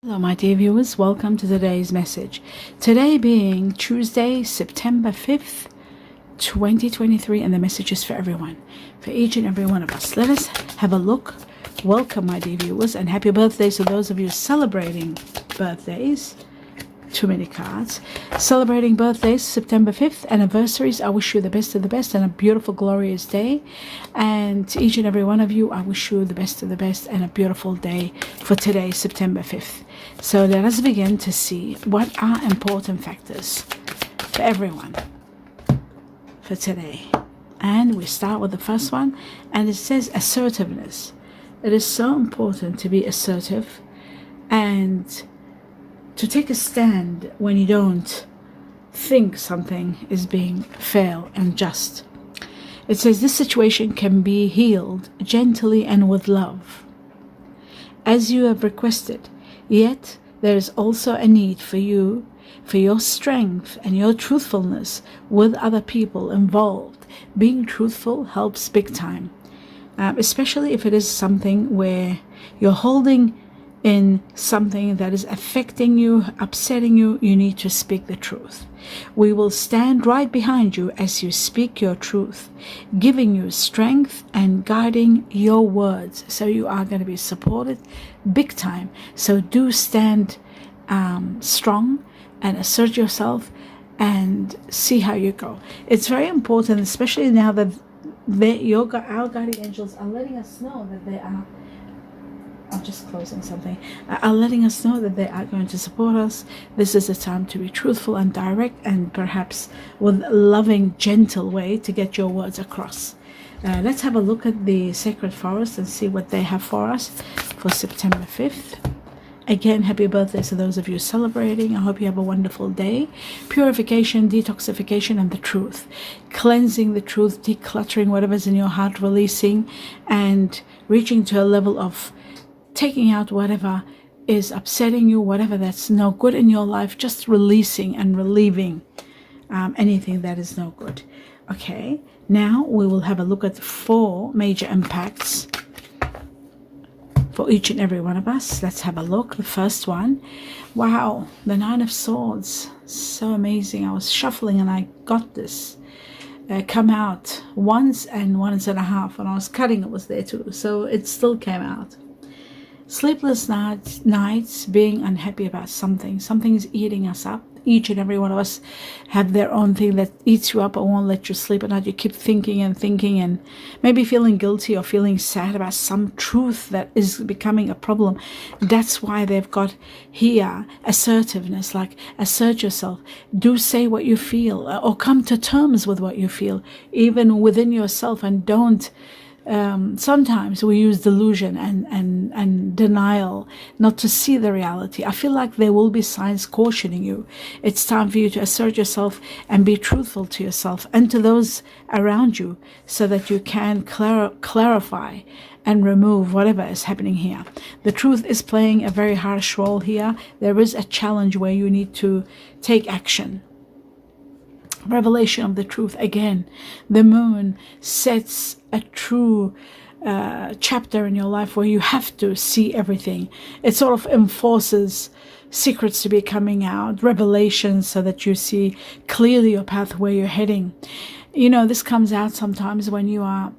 Hello my dear viewers, welcome to today's message. Today being Tuesday, September 5th, 2023, and the message is for everyone, for each and every one of us. Let us have a look. Welcome my dear viewers, and happy birthdays to those of you celebrating birthdays. Too many cards. Celebrating birthdays, September 5th, anniversaries, I wish you the best of the best and a beautiful, glorious day. And to each and every one of you, I wish you the best of the best and a beautiful day for today, September 5th. So let us begin to see what are important factors for everyone for today. And we start with the first one, and it says assertiveness. It is so important to be assertive and to take a stand when you don't think something is being fair and just. It says this situation can be healed gently and with love, as you have requested. Yet there is also a need for you, for your strength and your truthfulness with other people involved. Being truthful helps big time, especially if it is something where you're holding in something that is affecting you, upsetting you. You need to speak the truth. We will stand right behind you as you speak your truth, giving you strength and guiding your words. So you are going to be supported big time. So do stand strong and assert yourself and see how you go. It's very important, especially now that our guardian angels are letting us know that they are, I'm just closing something, are letting us know that they are going to support us. This is a time to be truthful and direct, and perhaps with a loving, gentle way to get your words across. Let's have a look at the sacred forest and see what they have for us for September 5th. Again, happy birthday to those of you celebrating. I hope you have a wonderful day. Purification, detoxification, and the truth. Cleansing the truth, decluttering whatever's in your heart, releasing, and reaching to a level of taking out whatever is upsetting you, whatever that's no good in your life, just releasing and relieving anything that is no good. Okay, now we will have a look at 4 major impacts for each and every one of us. Let's have a look. The first one, wow, the 9 of Swords, so amazing. I was shuffling and I got this come out once and once and a half. When I was cutting, it was there too, so it still came out. Sleepless nights, being unhappy about something is eating us up. Each and every one of us have their own thing that eats you up or won't let you sleep at night. You keep thinking and maybe feeling guilty or feeling sad about some truth that is becoming a problem. That's why they've got here assertiveness, like assert yourself. Do say what you feel, or come to terms with what you feel, even within yourself, and don't sometimes we use delusion and denial not to see the reality. I feel like there will be signs cautioning you. It's time for you to assert yourself and be truthful to yourself and to those around you, so that you can clarify and remove whatever is happening here. The truth is playing a very harsh role here. There is a challenge where you need to take action. Revelation of the truth. Again, the moon sets a true chapter in your life where you have to see everything. It sort of enforces secrets to be coming out, revelations, so that you see clearly your path, where you're heading. You know, this comes out sometimes when you are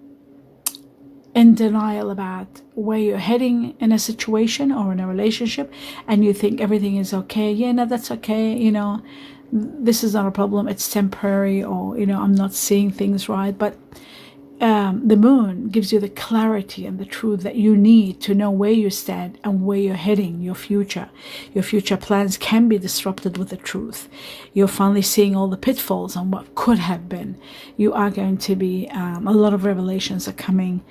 in denial about where you're heading in a situation or in a relationship, and you think everything is okay. Yeah, no, that's okay, you know, this is not a problem, it's temporary, or, you know, I'm not seeing things right. But the moon gives you the clarity and the truth that you need to know where you stand and where you're heading. Your future plans can be disrupted with the truth. You're finally seeing all the pitfalls and what could have been. You are going to be a lot of revelations are coming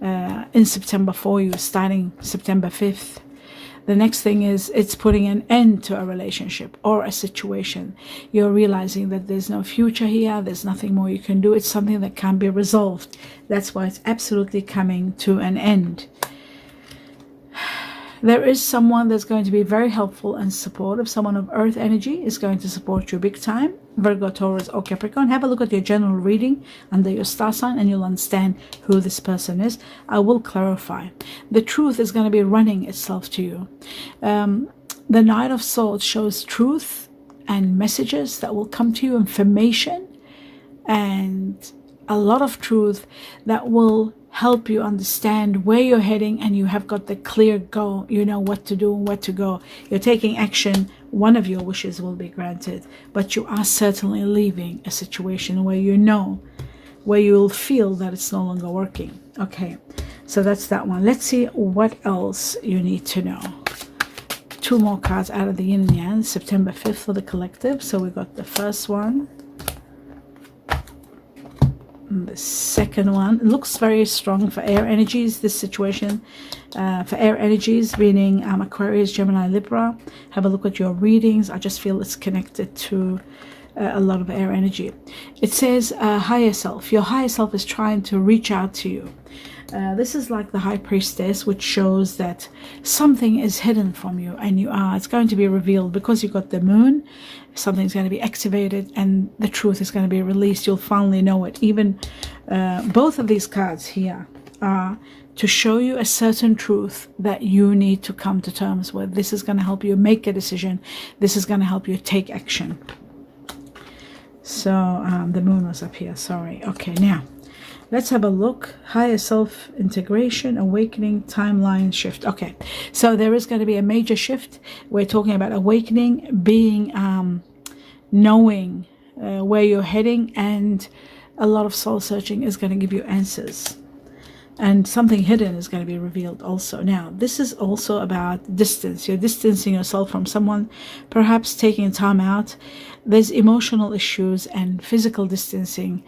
in September for you, starting September 5th. The next thing is, it's putting an end to a relationship or a situation. You're realizing that there's no future here. There's nothing more you can do. It's something that can't be resolved. That's why it's absolutely coming to an end. There is someone that's going to be very helpful and supportive. Someone of earth energy is going to support you big time. Virgo, Taurus, or Capricorn. Have a look at your general reading under your star sign and you'll understand who this person is. I will clarify. The truth is going to be running itself to you. The Knight of Swords shows truth and messages that will come to you, information and a lot of truth that will help you understand where you're heading, and you have got the clear goal. You know what to do and where to go. You're taking action. One of your wishes will be granted, but you are certainly leaving a situation where you know, where you will feel that it's no longer working. Okay, so that's that one. Let's see what else you need to know. Two more cards out of the yin and yang, September 5th for the collective. So we got the first one. The second one. It looks very strong for air energies, this situation. For air energies, meaning Aquarius, Gemini, Libra. Have a look at your readings. I just feel it's connected to a lot of air energy. It says higher self. Your higher self is trying to reach out to you. This is like the High Priestess, which shows that something is hidden from you, and it's going to be revealed because you got the moon. Something's going to be activated and the truth is going to be released. You'll finally know it. Even both of these cards here are to show you a certain truth that you need to come to terms with. This is going to help you make a decision. This is going to help you take action. So the moon was up here, sorry. Okay, now let's have a look. Higher self integration, awakening, timeline shift. Okay, so there is going to be a major shift. We're talking about awakening, being knowing where you're heading, and a lot of soul searching is going to give you answers, and something hidden is going to be revealed also. Now this is also about distance. You're distancing yourself from someone, perhaps taking time out. There's emotional issues and physical distancing.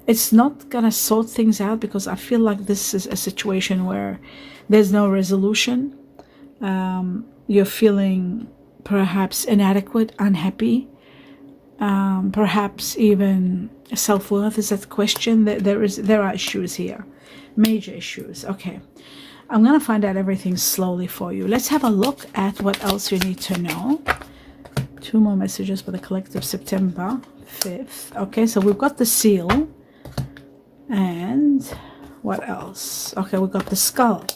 It's not gonna sort things out, because I feel like this is a situation where there's no resolution. You're feeling perhaps inadequate, unhappy, perhaps even self-worth is at question. There are issues here, major issues. Okay, I'm gonna find out everything slowly for you. Let's have a look at what else you need to know. Two more messages for the collective, September 5th. Okay, so we've got the seal. And what else? Okay, we've got the skull.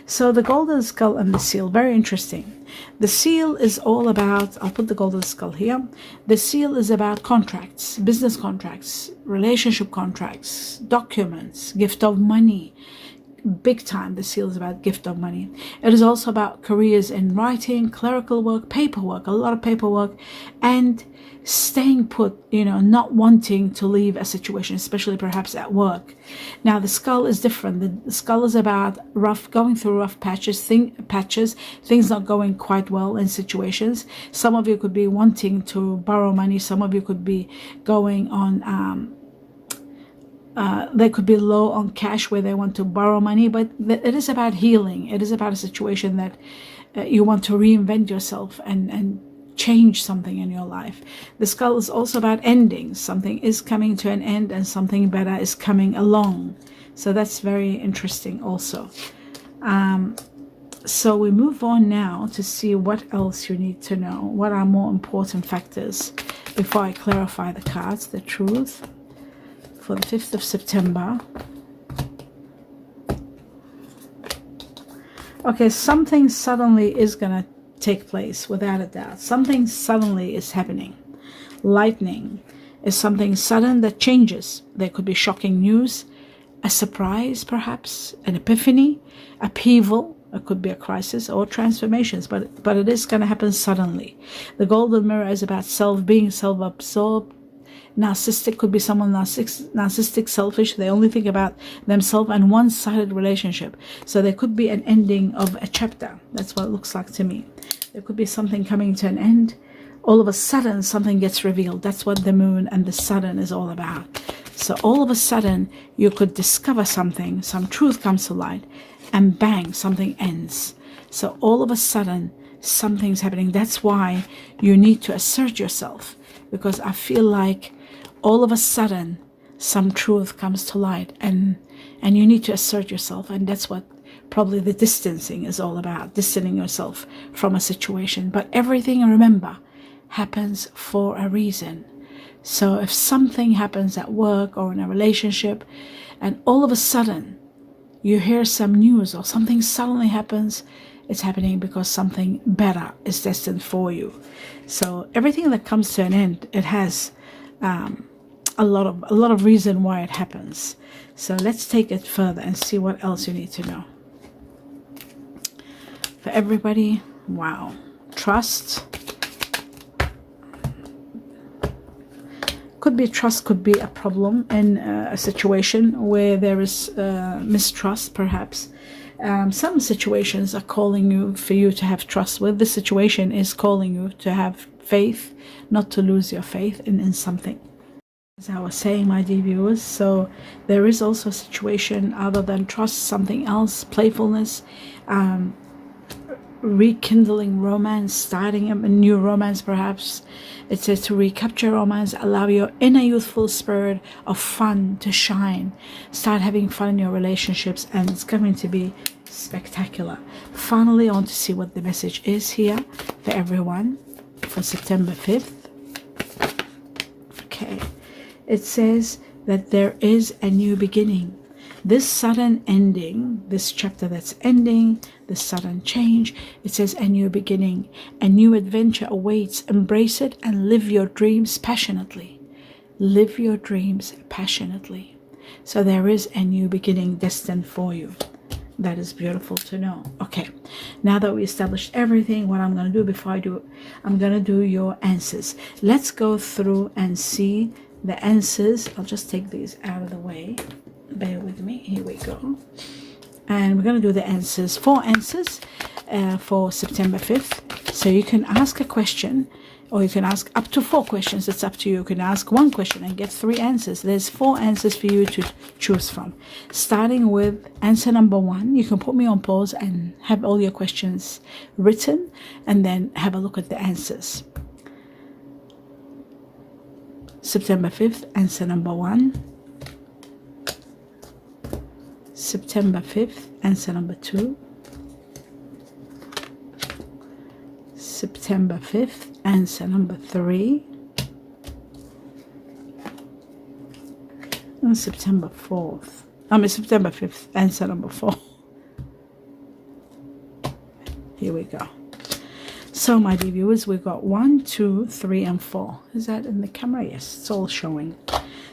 So the golden skull and the seal, very interesting. The seal is all about, I'll put the golden skull here. The seal is about contracts, business contracts, relationship contracts, documents, gift of money. Big time, the seal is about gift of money. It is also about careers in writing, clerical work, paperwork, a lot of paperwork, and staying put, not wanting to leave a situation, especially perhaps at work. Now the skull is different. The skull is about going through rough patches, things not going quite well in situations. Some of you could be wanting to borrow money. Some of you could be going on they could be low on cash where they want to borrow money, but it is about healing. It is about a situation that you want to reinvent yourself and change something in your life. The skull is also about endings. Something is coming to an end and something better is coming along. So that's very interesting also. So we move on now to see what else you need to know. What are more important factors before I clarify the cards, the truth. For the 5th of September. Okay, something suddenly is going to take place, without a doubt. Something suddenly is happening. Lightning is something sudden that changes. There could be shocking news, a surprise perhaps, an epiphany, upheaval. It could be a crisis or transformations, but it is going to happen suddenly. The golden mirror is about being self-absorbed. Narcissistic could be someone narcissistic, selfish. They only think about themselves, and one-sided relationship. So there could be an ending of a chapter. That's what it looks like to me. There could be something coming to an end. All of a sudden, something gets revealed. That's what the moon and the sudden is all about. So all of a sudden, you could discover something. Some truth comes to light, and bang, something ends. So all of a sudden, something's happening. That's why you need to assert yourself, because I feel like all of a sudden some truth comes to light, and you need to assert yourself. And that's what probably the distancing is all about, distancing yourself from a situation. But everything, remember, happens for a reason. So if something happens at work or in a relationship, and all of a sudden you hear some news or something suddenly happens, it's happening because something better is destined for you. So everything that comes to an end, it has a lot of reason why it happens. So let's take it further and see what else you need to know. For everybody, wow, trust. Could be trust, could be a problem in a situation where there is mistrust, perhaps. Some situations are calling you for you to have trust with. This situation is calling you to have faith, not to lose your faith in something. As I was saying, my dear viewers, so there is also a situation other than trust, something else, playfulness, rekindling romance, starting a new romance perhaps. It says to recapture romance, allow your inner youthful spirit of fun to shine. Start having fun in your relationships, and it's going to be spectacular. Finally, I want to see what the message is here for everyone for September 5th. Okay, it says that there is a new beginning. This sudden ending, this chapter that's ending, this sudden change, it says a new beginning, a new adventure awaits. Embrace it and live your dreams passionately. Live your dreams passionately. So there is a new beginning destined for you. That is beautiful to know. Okay, now that we established everything, what I'm going to do before I do, I'm going to do your answers. Let's go through and see the answers. I'll just take these out of the way. Bear with me. Here we go. And we're going to do the answers, 4 answers for September 5th. So you can ask a question, or you can ask up to 4 questions. It's up to you. You can ask 1 question and get 3 answers. There's 4 answers for you to choose from. Starting with answer number 1, you can put me on pause and have all your questions written, and then have a look at the answers. September 5th, answer number 1. September 5th, answer number 2. September 5th, answer number 3. And September 4th. September 5th, answer number 4. Here we go. So, my dear viewers, we've got 1, 2, 3, and 4. Is that in the camera? Yes, it's all showing.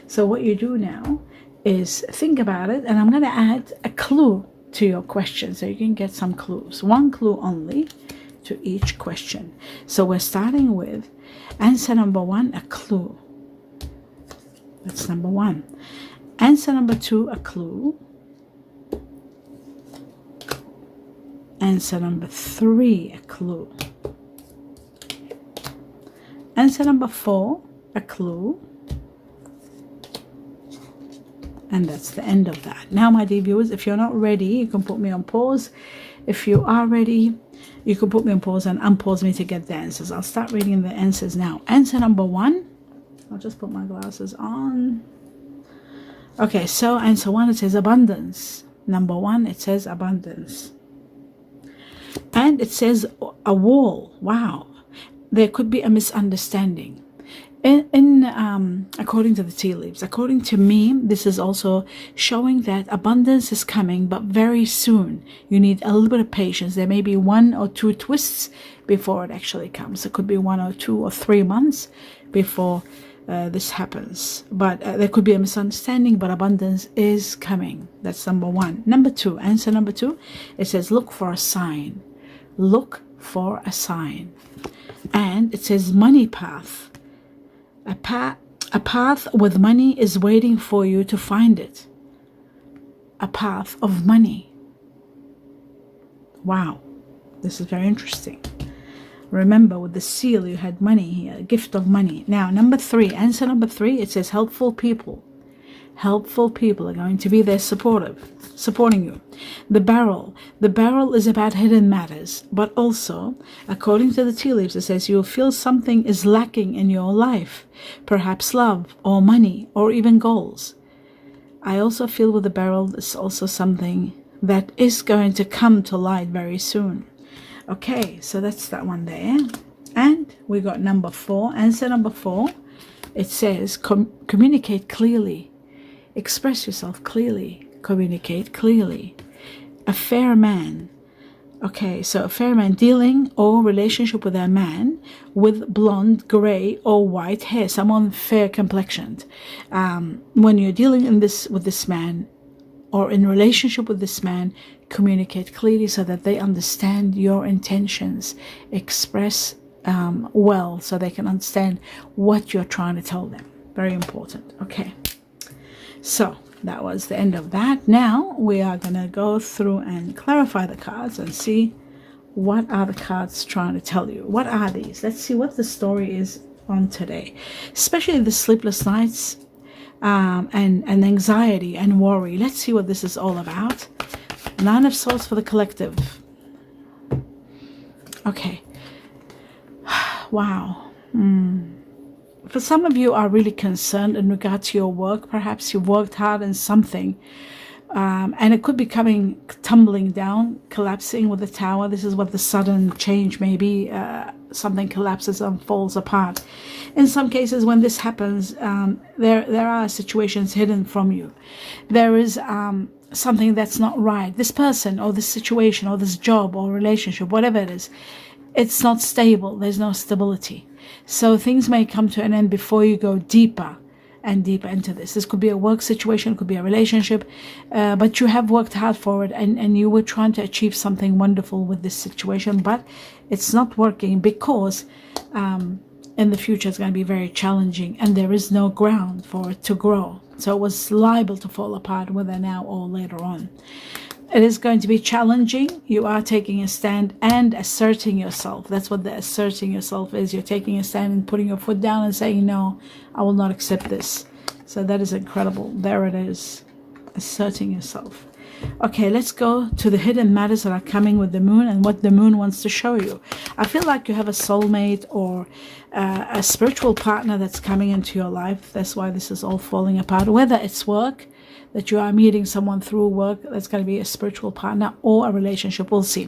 So what you do now is think about it, and I'm going to add a clue to your question so you can get some clues. 1 clue only to each question. So we're starting with answer number 1, a clue. That's number 1. Answer number 2, a clue. Answer number 3, a clue. Answer number 4, a clue. And that's the end of that. Now, my dear viewers, if you're not ready, you can put me on pause. If you are ready, you can put me on pause and unpause me to get the answers. I'll start reading the answers now. Answer number 1. I'll just put my glasses on. Okay, so answer 1, it says abundance. Number 1, it says abundance. And it says a wall. Wow. There could be a misunderstanding. According to the tea leaves, according to me, this is also showing that abundance is coming, but very soon. You need a little bit of patience. There may be 1 or 2 twists before it actually comes. It could be 1 or 2 or 3 months before this happens. But there could be a misunderstanding, but abundance is coming. That's number 1. Number 2, answer number 2, it says look for a sign. Look for a sign. And it says money path. A path with money is waiting for you to find it. A path of money. Wow, this is very interesting. Remember, with the seal, you had money here, a gift of money. Now, number 3, answer number 3, it says helpful people. Helpful people are going to be there supporting you. The barrel is about hidden matters, but also, according to the tea leaves, it says you'll feel something is lacking in your life, perhaps love or money or even goals. I also feel with the barrel, there's also something that is going to come to light very soon. Okay, so that's that one there. And we got number 4, answer number 4. It says communicate clearly. Express yourself clearly. Communicate clearly. A fair man. Okay, so a fair man, dealing or relationship with a man with blonde, gray, or white hair, someone fair complexioned. When you're dealing with this man or in relationship with this man, communicate clearly so that they understand your intentions. Express well so they can understand what you're trying to tell them. Very important. Okay, so that was the end of that. Now we are going to go through and clarify the cards and see what are the cards trying to tell you. What are these? Let's see what the story is on today, especially the sleepless nights and anxiety and worry. Let's see what this is all about. Nine of Swords for the collective. Okay. Wow. For some of you are really concerned in regard to your work. Perhaps you've worked hard in something, and it could be tumbling down, collapsing with the Tower. This is what the sudden change may be. Something collapses and falls apart. In some cases, when this happens, there are situations hidden from you. There is something that's not right. This person or this situation or this job or relationship, whatever it is, it's not stable. There's no stability. So things may come to an end before you go deeper and deeper into this. This could be a work situation, it could be a relationship, but you have worked hard for it, and you were trying to achieve something wonderful with this situation, but it's not working because in the future it's going to be very challenging and there is no ground for it to grow. So it was liable to fall apart, whether now or later on. It is going to be challenging. You are taking a stand and asserting yourself. That's what the asserting yourself is. You're taking a stand and putting your foot down and saying, no, I will not accept this. So that is incredible. There it is. Asserting yourself. Okay, let's go to the hidden matters that are coming with the moon and what the moon wants to show you. I feel like you have a soulmate or a spiritual partner that's coming into your life. That's why this is all falling apart. Whether it's work, that you are meeting someone through work, that's going to be a spiritual partner or a relationship. We'll see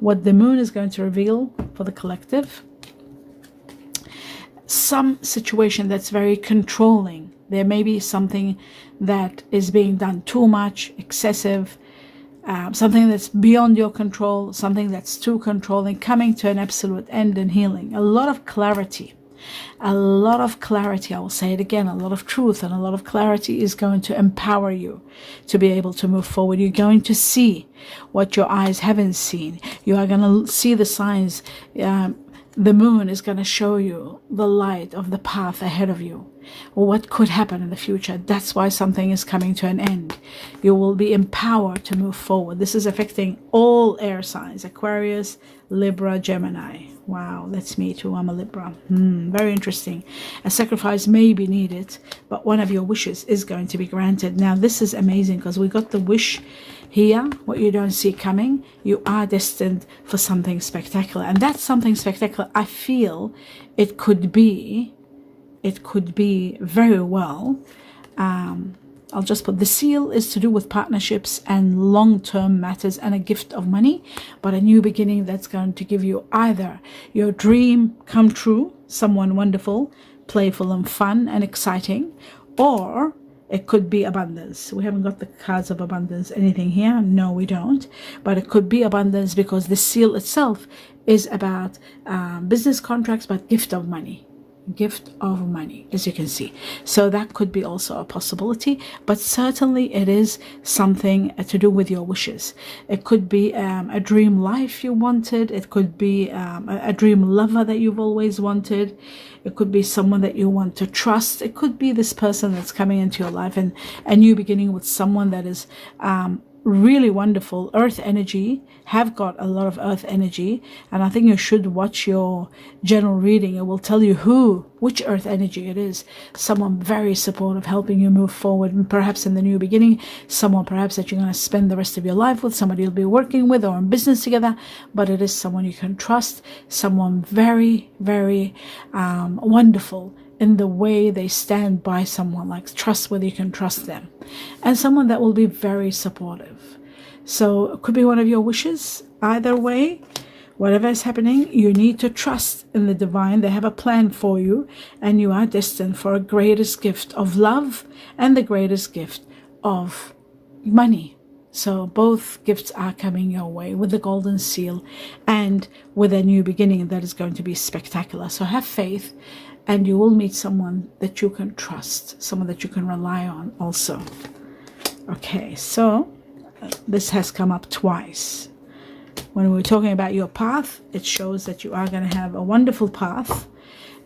what the moon is going to reveal for the collective. Some situation that's very controlling. There may be something that is being done too much, excessive, something that's beyond your control, something that's too controlling, coming to an absolute end and healing. A lot of clarity. A lot of clarity, I will say it again, a lot of truth and a lot of clarity is going to empower you to be able to move forward. You're going to see what your eyes haven't seen. You are going to see the signs. The moon is going to show you the light of the path ahead of you, or what could happen in the future. That's why something is coming to an end. You will be empowered to move forward. This is affecting all air signs: Aquarius, Libra, Gemini. Wow, that's me too. I'm a Libra. Very interesting. A sacrifice may be needed, but one of your wishes is going to be granted. Now, this is amazing because we got the wish here, what you don't see coming. You are destined for something spectacular. And that's something spectacular. I feel it could be very well. I'll just put the seal is to do with partnerships and long-term matters and a gift of money, but a new beginning that's going to give you either your dream come true, someone wonderful, playful and fun and exciting, or it could be abundance. We haven't got the cards of abundance, anything here. No, we don't. But it could be abundance because the seal itself is about business contracts, but gift of money. Gift of money, as you can see. So that could be also a possibility, but certainly it is something to do with your wishes. It could be a dream life you wanted. It could be a dream lover that you've always wanted. It could be someone that you want to trust. It could be this person that's coming into your life and a new beginning with someone that is really wonderful. Earth energy, have got a lot of earth energy, and I think you should watch your general reading. It will tell you which earth energy it is. Someone very supportive, helping you move forward, and perhaps in the new beginning, someone perhaps that you're going to spend the rest of your life with, somebody you'll be working with or in business together, but it is someone you can trust, someone very, very wonderful in the way they stand by someone, like trustworthy, you can trust them, and someone that will be very supportive. So it could be one of your wishes. Either way, whatever is happening, you need to trust in the divine. They have a plan for you, and you are destined for a greatest gift of love and the greatest gift of money. So both gifts are coming your way with the golden seal and with a new beginning that is going to be spectacular. So have faith, and you will meet someone that you can trust, someone that you can rely on also. Okay, so this has come up twice. When we're talking about your path, it shows that you are going to have a wonderful path,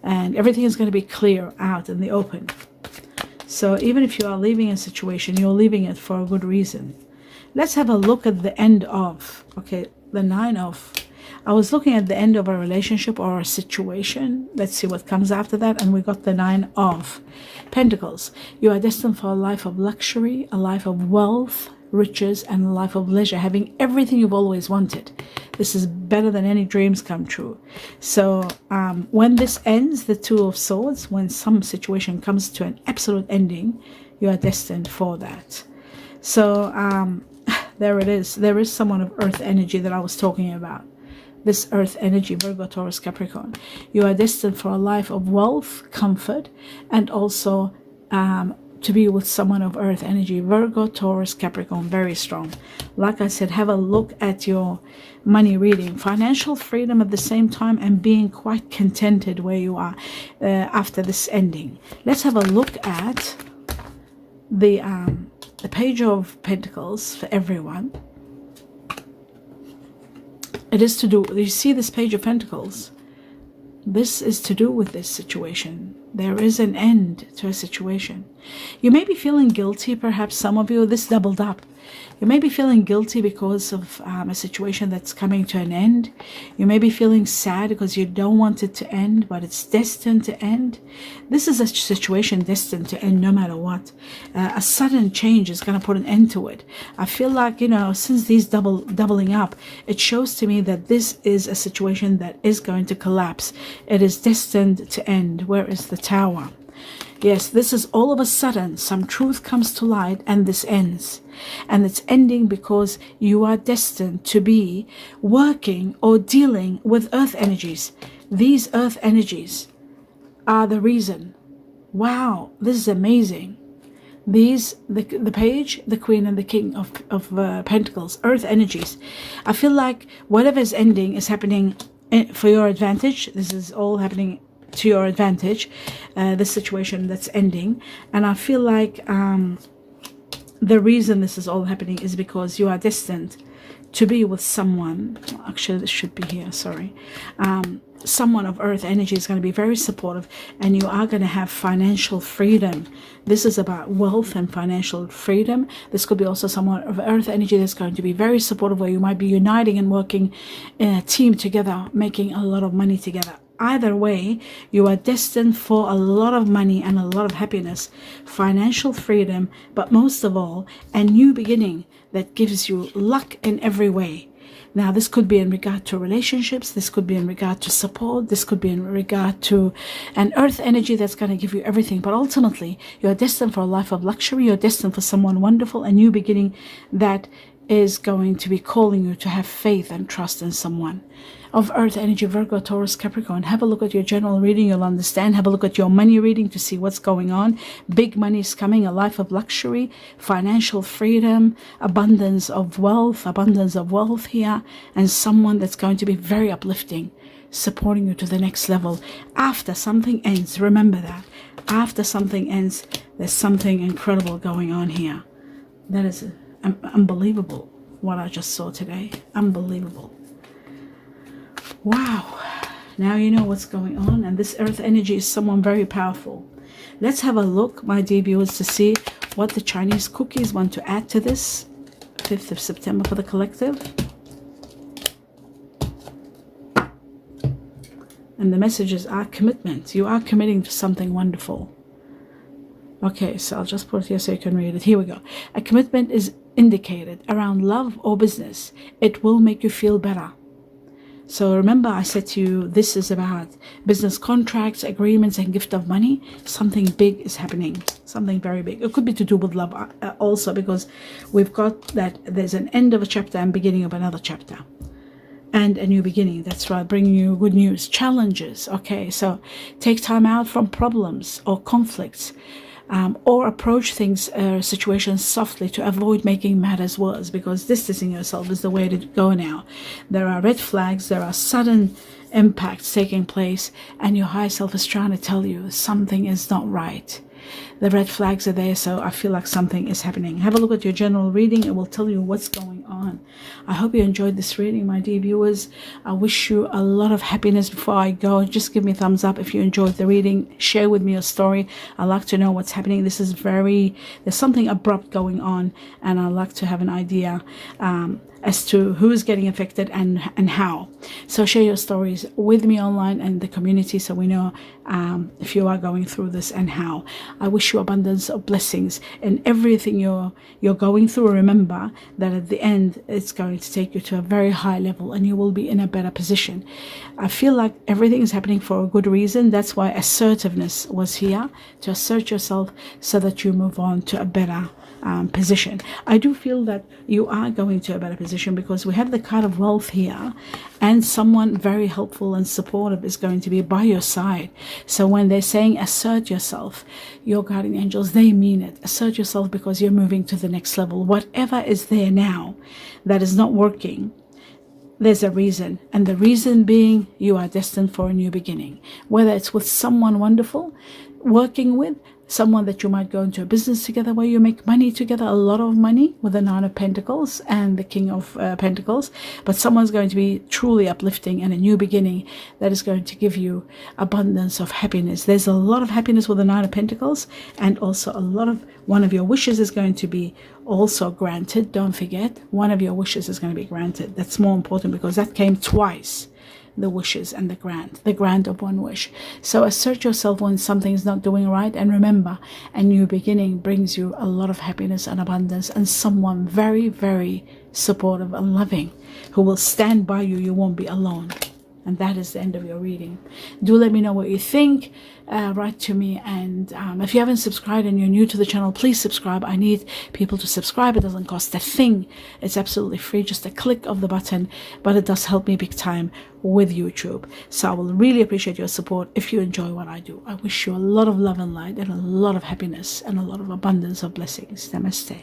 and everything is going to be clear out in the open. So even if you are leaving a situation, you're leaving it for a good reason. Let's have a look at the end of, okay, the 9 of. I was looking at the end of a relationship or a situation. Let's see what comes after that. And we got the 9 of Pentacles. You are destined for a life of luxury, a life of wealth, riches, and a life of leisure, having everything you've always wanted. This is better than any dreams come true. So when this ends, the 2 of Swords, when some situation comes to an absolute ending, you are destined for that. So there it is. There is someone of earth energy that I was talking about. This earth energy, Virgo, Taurus, Capricorn. You are destined for a life of wealth, comfort, and also to be with someone of earth energy. Virgo, Taurus, Capricorn, very strong. Like I said, have a look at your money reading. Financial freedom at the same time, and being quite contented where you are after this ending. Let's have a look at the Page of Pentacles for everyone. It is to do, you see this Page of Pentacles? This is to do with this situation. There is an end to a situation. You may be feeling guilty, perhaps some of you, this doubled up. You may be feeling guilty because of a situation that's coming to an end. You may be feeling sad because you don't want it to end, but it's destined to end. This is a situation destined to end no matter what. A sudden change is going to put an end to it. I feel like, you know, since these doubling up, it shows to me that this is a situation that is going to collapse. It is destined to end. Where is the Tower? Yes, this is all of a sudden some truth comes to light and this ends. And it's ending because you are destined to be working or dealing with earth energies. These earth energies are the reason. Wow, this is amazing. These, the Page, the Queen, and the King of Pentacles, earth energies. I feel like whatever is ending is happening for your advantage. This is all happening to your advantage, the situation that's ending. And I feel like the reason this is all happening is because you are destined to be with someone. Actually, this should be here, sorry. Someone of earth energy is going to be very supportive, and you are going to have financial freedom. This is about wealth and financial freedom. This could be also someone of earth energy that's going to be very supportive, where you might be uniting and working in a team together, making a lot of money together. Either way, you are destined for a lot of money and a lot of happiness, financial freedom, but most of all, a new beginning that gives you luck in every way. Now, this could be in regard to relationships, this could be in regard to support, this could be in regard to an earth energy that's going to give you everything. But ultimately, you're destined for a life of luxury, you're destined for someone wonderful, a new beginning that is going to be calling you to have faith and trust in someone. Of earth energy, Virgo, Taurus, Capricorn. Have a look at your general reading, you'll understand. Have a look at your money reading to see what's going on. Big money is coming, a life of luxury, financial freedom, abundance of wealth here, and someone that's going to be very uplifting, supporting you to the next level. After something ends, remember that. After something ends, there's something incredible going on here. That is unbelievable, what I just saw today. Unbelievable. Wow, now you know what's going on, and this earth energy is someone very powerful. Let's have a look, my dear viewers, to see what the Chinese cookies want to add to this 5th of September for the collective. And the messages are commitment. You are committing to something wonderful. Okay, so I'll just put it here so you can read it. Here we go. A commitment is indicated around love or business. It will make you feel better. So remember, I said to you, this is about business contracts, agreements, and gift of money. Something big is happening, something very big. It could be to do with love also, because we've got that there's an end of a chapter and beginning of another chapter. And a new beginning, that's right, bringing you good news, challenges. Okay, so take time out from problems or conflicts. or approach things, situations softly to avoid making matters worse, because distancing yourself is the way to go now. There are red flags, there are sudden impacts taking place, and your higher self is trying to tell you something is not right. The red flags are there, so I feel like something is happening. Have a look at your general reading. It will tell you what's going on. I hope you enjoyed this reading, my dear viewers. I wish you a lot of happiness. Before I go, just give me a thumbs up if you enjoyed the reading. Share with me your story. I'd like to know what's happening. There's something abrupt going on, and I'd like to have an idea as to who is getting affected and how. So share your stories with me online and the community, so we know if you are going through this and how. I wish you abundance of blessings in everything you're going through. Remember that at the end, it's going to take you to a very high level, and you will be in a better position. I feel like everything is happening for a good reason. That's why assertiveness was here, to assert yourself so that you move on to a better position. I do feel that you are going to a better position, because we have the card of wealth here, and someone very helpful and supportive is going to be by your side. So when they're saying assert yourself, your guardian angels, they mean it. Assert yourself, because you're moving to the next level. Whatever is there now that is not working, there's a reason, and the reason being you are destined for a new beginning. Whether it's with someone wonderful, working with someone that you might go into a business together where you make money together, a lot of money, with the Nine of Pentacles and the King of Pentacles, but someone's going to be truly uplifting and a new beginning that is going to give you abundance of happiness. There's a lot of happiness with the Nine of Pentacles, and also one of your wishes is going to be also granted. Don't forget, one of your wishes is going to be granted. That's more important, because that came twice. The wishes and the grant of one wish. So assert yourself when something's not doing right, and remember, a new beginning brings you a lot of happiness and abundance, and someone very, very supportive and loving who will stand by you. You won't be alone. And that is the end of your reading. Do let me know what you think. Write to me, and if you haven't subscribed and you're new to the channel, please subscribe. I need people to subscribe. It doesn't cost a thing. It's absolutely free, just a click of the button, but it does help me big time with YouTube. So I will really appreciate your support if you enjoy what I do. I wish you a lot of love and light, and a lot of happiness, and a lot of abundance of blessings. Namaste.